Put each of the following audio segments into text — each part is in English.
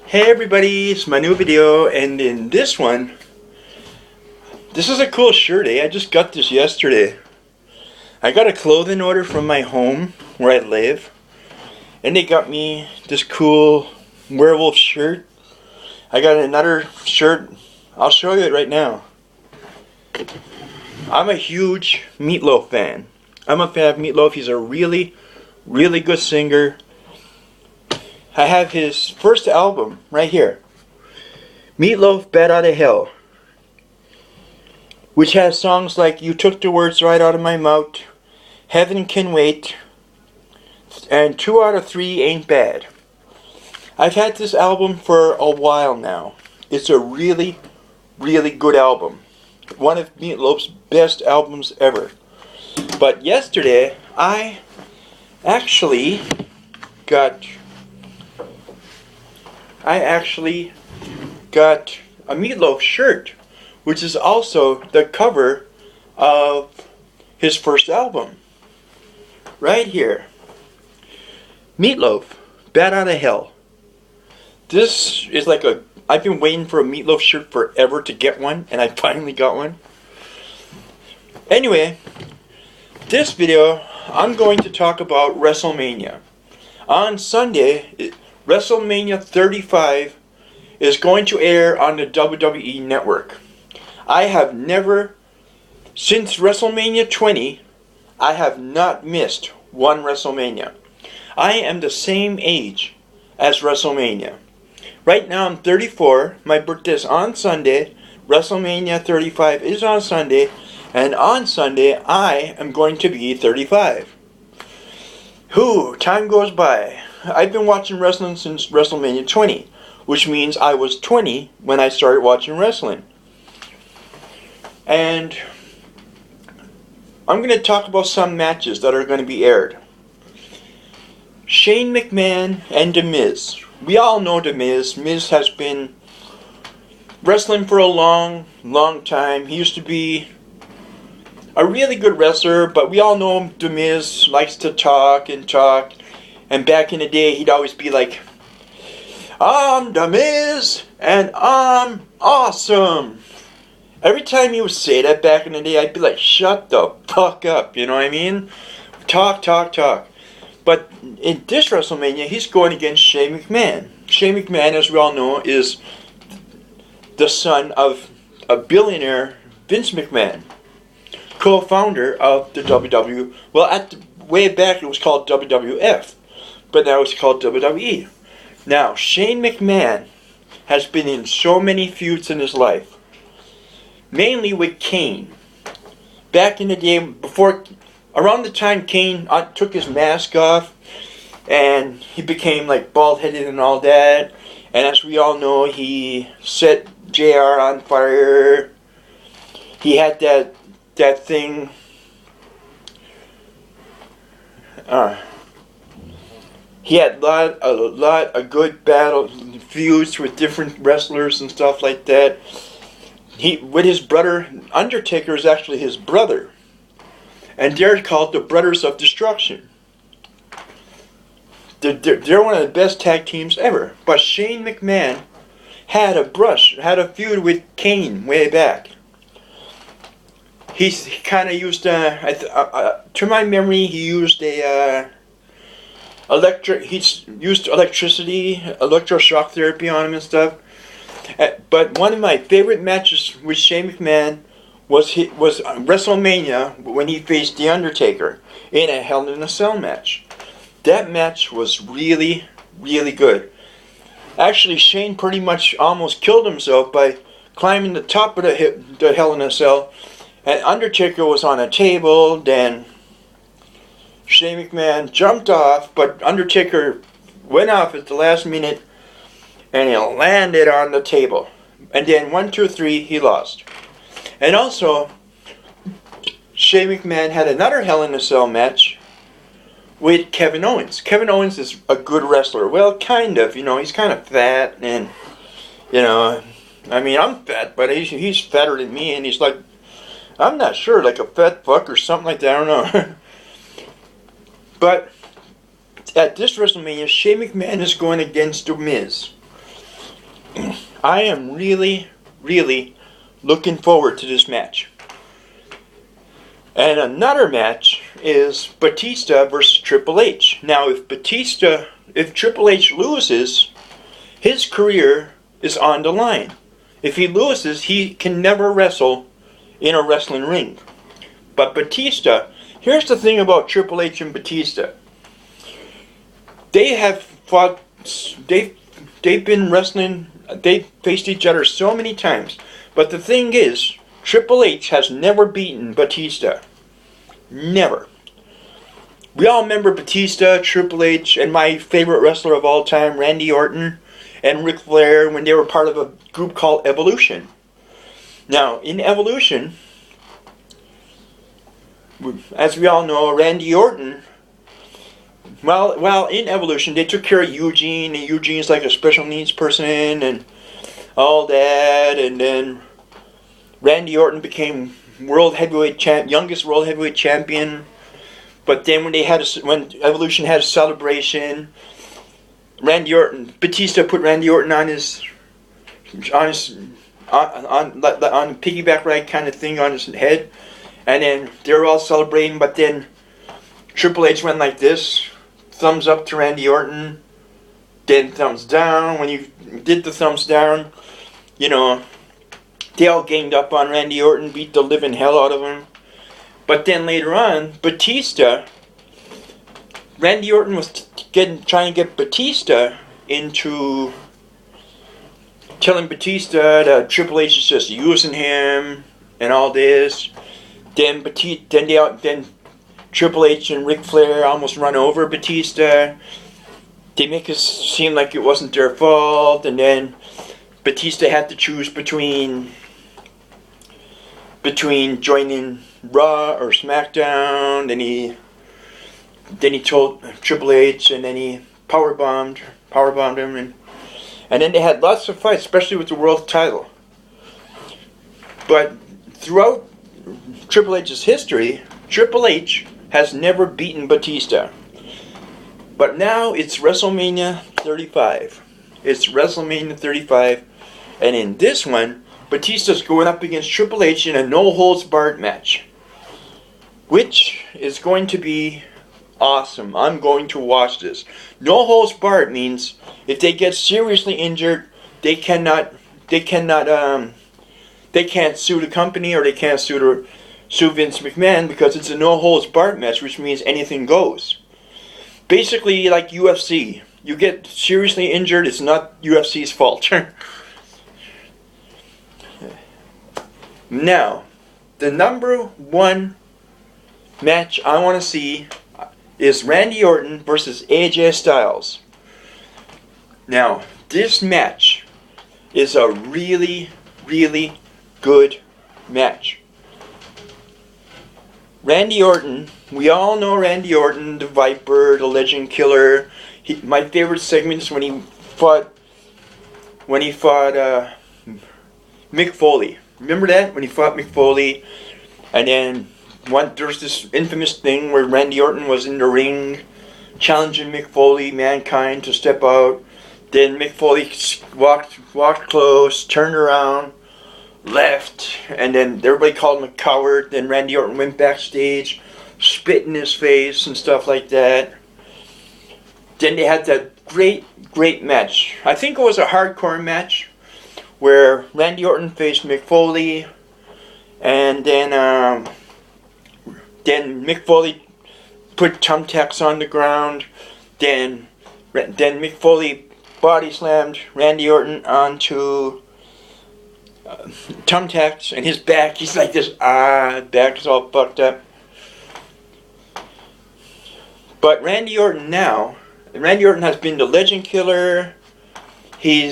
Hey everybody, it's my new video, and in this one, this is a cool shirt, I just got this yesterday. I got a clothing order from my home, where I live, and they got me this cool werewolf shirt. I got another shirt, I'll show you it right now. I'm a huge Meatloaf fan. I'm a fan of Meatloaf. He's a really good singer. I have his first album right here, Meatloaf, Bat Out of Hell, which has songs like You Took the Words Right Out of My Mouth, Heaven Can Wait, and 2 out of 3 Ain't Bad. I've had this album for a while now. It's a really good album. One of Meatloaf's best albums ever. But yesterday, I actually got a Meatloaf shirt, which is also the cover of his first album. Right here. Meatloaf, Bat Out of Hell. This is like I've been waiting for a Meatloaf shirt forever to get one, and I finally got one. Anyway, this video, I'm going to talk about WrestleMania. On Sunday, WrestleMania 35 is going to air on the WWE Network. I have never, since WrestleMania 20, I have not missed one WrestleMania. I am the same age as WrestleMania. Right now I'm 34, my birthday is on Sunday, WrestleMania 35 is on Sunday, and on Sunday I am going to be 35. Time goes by. I've been watching wrestling since WrestleMania 20, which means I was 20 when I started watching wrestling. And I'm going to talk about some matches that are going to be aired. Shane McMahon and The Miz. We all know The Miz. Miz has been wrestling for a long time. He used to be a really good wrestler, but we all know The Miz likes to talk. And back in the day, he'd always be like, I'm The Miz, and I'm awesome. Every time he would say that back in the day, I'd be like, shut the fuck up, you know what I mean? Talk. But in this WrestleMania, he's going against Shane McMahon. Shane McMahon, as we all know, is the son of a billionaire, Vince McMahon, co-founder of the WWE. Well, way back it was called WWF, but now it's called WWE. Now, Shane McMahon has been in so many feuds in his life, mainly with Kane. Back in the day, around the time Kane took his mask off, and he became like bald-headed and all that, and as we all know, he set JR on fire. He had that thing. He had a lot of good battle feuds with different wrestlers and stuff like that. With his brother, Undertaker is actually his brother, and they're called the Brothers of Destruction. They're one of the best tag teams ever. But Shane McMahon had a feud with Kane way back. He kind of used, to my memory, he used electricity, electroshock therapy on him and stuff. But one of my favorite matches with Shane McMahon was WrestleMania when he faced The Undertaker in a Hell in a Cell match. That match was really good. Actually, Shane pretty much almost killed himself by climbing the top of the Hell in a Cell. And Undertaker was on a table, then Shane McMahon jumped off, but Undertaker went off at the last minute, and he landed on the table. And then 1, 2, 3, he lost. And also, Shane McMahon had another Hell in a Cell match with Kevin Owens. Kevin Owens is a good wrestler. Well, kind of, he's kind of fat, and, I mean, I'm fat, but he's fatter than me, and he's like, I'm not sure, like a fat fuck or something like that, I don't know. But at this WrestleMania, Shane McMahon is going against The Miz. I am really, really looking forward to this match. And another match is Batista versus Triple H. Now, if Triple H loses, his career is on the line. If he loses, he can never wrestle in a wrestling ring. But Batista, here's the thing about Triple H and Batista. They have fought, they've been wrestling, they've faced each other so many times. But the thing is, Triple H has never beaten Batista. Never. We all remember Batista, Triple H, and my favorite wrestler of all time, Randy Orton, and Ric Flair, when they were part of a group called Evolution. Now, in Evolution, as we all know, Randy Orton, well, in Evolution, they took care of Eugene, and Eugene's like a special needs person, and all that, and then Randy Orton became youngest world heavyweight champion. But then when Evolution had a celebration, Batista put Randy Orton on piggyback ride kind of thing on his head, and then they were all celebrating. But then Triple H went like this, thumbs up to Randy Orton, then thumbs down. When he did the thumbs down, they all ganged up on Randy Orton, beat the living hell out of him. But then later on, Randy Orton was trying to get Batista into telling Batista that Triple H is just using him and all this. Then Triple H and Ric Flair almost run over Batista. They make it seem like it wasn't their fault, and then Batista had to choose between joining Raw or SmackDown. Then he told Triple H, and then he powerbombed him, and then they had lots of fights, especially with the world title. But throughout Triple H's history, Triple H has never beaten Batista. But now it's WrestleMania 35. It's WrestleMania 35, and in this one, Batista's going up against Triple H in a no-holds-barred match, which is going to be awesome. I'm going to watch this. No-holds-barred means if they get seriously injured, they can't sue the company, or they can't sue Vince McMahon, because it's a no-holds-barred match, which means anything goes. Basically, like UFC. You get seriously injured, it's not UFC's fault. Now, the number one match I want to see is Randy Orton versus AJ Styles. Now, this match is a really, really good match. Randy Orton, we all know Randy Orton, the Viper, the Legend Killer. My favorite segment is when he fought Mick Foley. Remember that? When he fought Mick Foley, and then there's this infamous thing where Randy Orton was in the ring challenging Mick Foley, Mankind, to step out. Then Mick Foley walked close, turned around, left, and then everybody called him a coward. Then Randy Orton went backstage, spit in his face and stuff like that. Then they had that great match. I think it was a hardcore match where Randy Orton faced Mick Foley, and then Mick Foley put thumbtacks on the ground. Then Mick Foley body slammed Randy Orton onto thumbtacks, and his back, he's like this, back is all fucked up. But Randy Orton has been the Legend Killer. He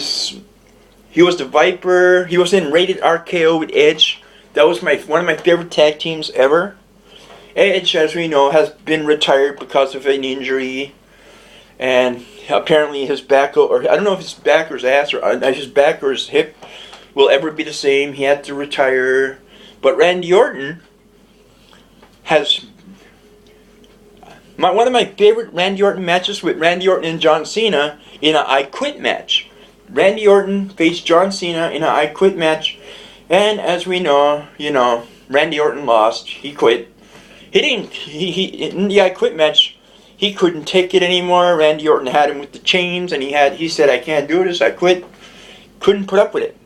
was the Viper. He was in Rated RKO with Edge. That was one of my favorite tag teams ever. Edge, as we know, has been retired because of an injury, and apparently his back, or I don't know if his back or his ass, or his back or his hip will ever be the same. He had to retire. But Randy Orton has one of my favorite Randy Orton matches with Randy Orton and John Cena in an I Quit match. Randy Orton faced John Cena in an I Quit match, and as we know, Randy Orton lost. He quit. He didn't. He in the I Quit match, he couldn't take it anymore. Randy Orton had him with the chains, and he said, "I can't do this. I quit." Couldn't put up with it.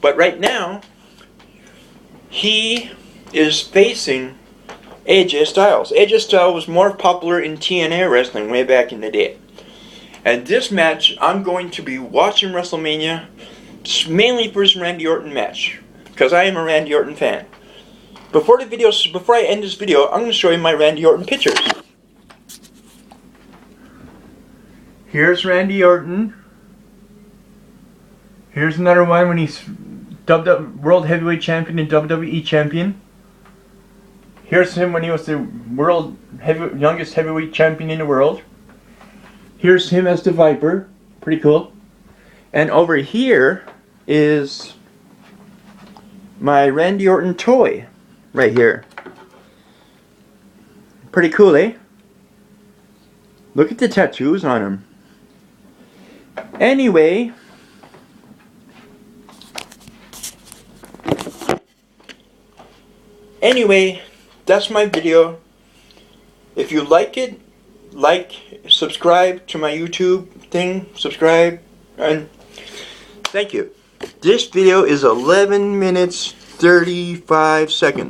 But right now, he is facing AJ Styles. AJ Styles was more popular in TNA wrestling way back in the day. And this match, I'm going to be watching WrestleMania mainly for this Randy Orton match, because I am a Randy Orton fan. Before I end this video, I'm going to show you my Randy Orton pictures. Here's Randy Orton. Here's another one when he's World Heavyweight Champion and WWE Champion. Here's him when he was the youngest heavyweight champion in the world. Here's him as the Viper. Pretty cool. And over here is my Randy Orton toy. Right here. Pretty cool, eh? Look at the tattoos on him. Anyway. That's my video. If you like it, subscribe to my YouTube thing, subscribe, and thank you. This video is 11 minutes 35 seconds.